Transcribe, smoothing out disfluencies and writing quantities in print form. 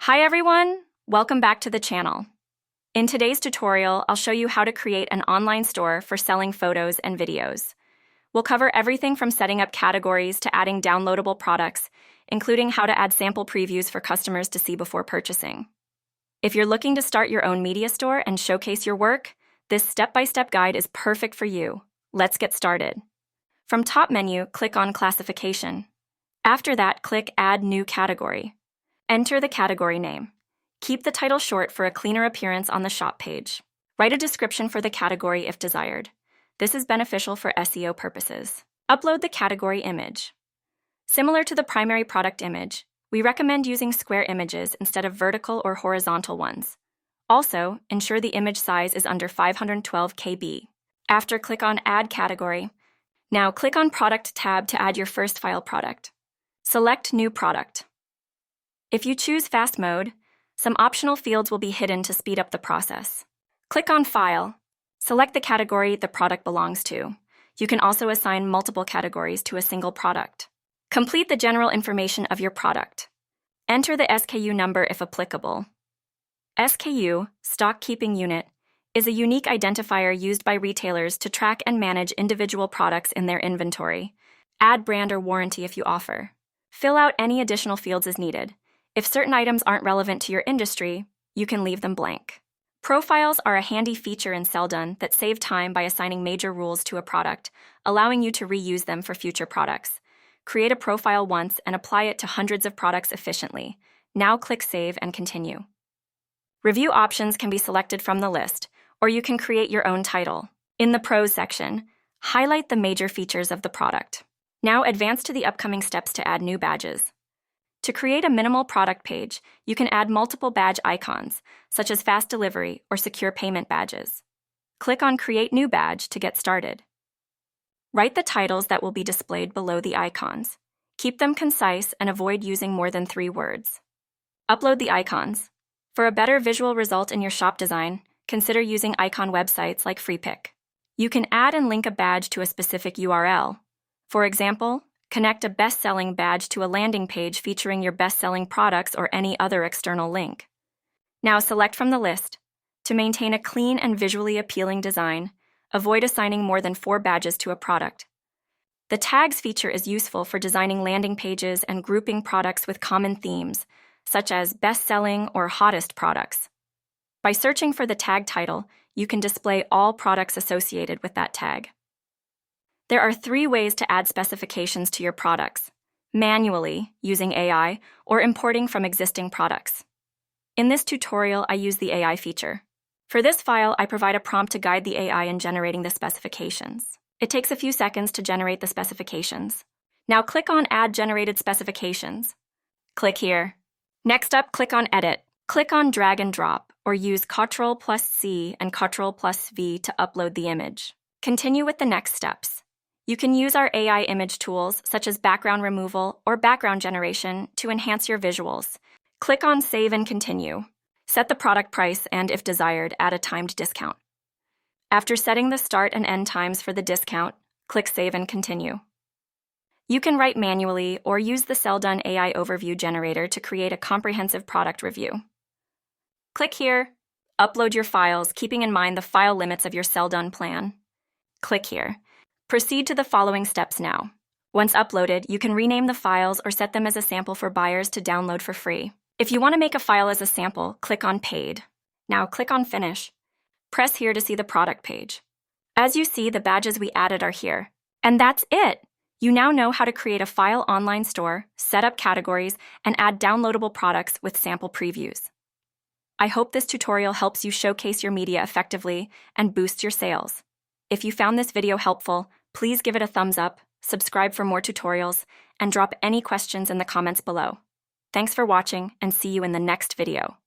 Hi everyone! Welcome back to the channel. In today's tutorial, I'll show you how to create an online store for selling photos and videos. We'll cover everything from setting up categories to adding downloadable products, including how to add sample previews for customers to see before purchasing. If you're looking to start your own media store and showcase your work, this step-by-step guide is perfect for you. Let's get started. From top menu, click on Classification. After that, click Add New Category. Enter the category name. Keep the title short for a cleaner appearance on the shop page. Write a description for the category if desired. This is beneficial for SEO purposes. Upload the category image. Similar to the primary product image, we recommend using square images instead of vertical or horizontal ones. Also, ensure the image size is under 512 KB. After, click on Add Category. Now click on Product tab to add your first file product. Select New Product. If you choose Fast Mode, some optional fields will be hidden to speed up the process. Click on File. Select the category the product belongs to. You can also assign multiple categories to a single product. Complete the general information of your product. Enter the SKU number if applicable. SKU, Stock Keeping Unit, is a unique identifier used by retailers to track and manage individual products in their inventory. Add brand or warranty if you offer. Fill out any additional fields as needed. If certain items aren't relevant to your industry, you can leave them blank. Profiles are a handy feature in Selldone that save time by assigning major rules to a product, allowing you to reuse them for future products. Create a profile once and apply it to hundreds of products efficiently. Now click Save and Continue. Review options can be selected from the list, or you can create your own title. In the Pros section, highlight the major features of the product. Now advance to the upcoming steps to add new badges. To create a minimal product page, you can add multiple badge icons, such as fast delivery or secure payment badges. Click on Create New Badge to get started. Write the titles that will be displayed below the icons. Keep them concise and avoid using more than 3 words. Upload the icons. For a better visual result in your shop design, consider using icon websites like FreePic. You can add and link a badge to a specific URL. For example, connect a best-selling badge to a landing page featuring your best-selling products or any other external link. Now select from the list. To maintain a clean and visually appealing design, avoid assigning more than 4 badges to a product. The Tags feature is useful for designing landing pages and grouping products with common themes, such as best-selling or hottest products. By searching for the tag title, you can display all products associated with that tag. There are 3 ways to add specifications to your products: manually, using AI, or importing from existing products. In this tutorial, I use the AI feature. For this file, I provide a prompt to guide the AI in generating the specifications. It takes a few seconds to generate the specifications. Now click on Add Generated Specifications. Click here. Next up, click on Edit. Click on Drag and Drop, or use Ctrl+C and Ctrl+V to upload the image. Continue with the next steps. You can use our AI image tools, such as background removal or background generation, to enhance your visuals. Click on Save and Continue. Set the product price and, if desired, add a timed discount. After setting the start and end times for the discount, click Save and Continue. You can write manually or use the Selldone AI Overview Generator to create a comprehensive product review. Click here. Upload your files, keeping in mind the file limits of your Selldone plan. Click here. Proceed to the following steps now. Once uploaded, you can rename the files or set them as a sample for buyers to download for free. If you want to make a file as a sample, click on Paid. Now click on Finish. Press here to see the product page. As you see, the badges we added are here. And that's it! You now know how to create a file online store, set up categories, and add downloadable products with sample previews. I hope this tutorial helps you showcase your media effectively and boost your sales. If you found this video helpful, please give it a thumbs up, subscribe for more tutorials, and drop any questions in the comments below. Thanks for watching, and see you in the next video.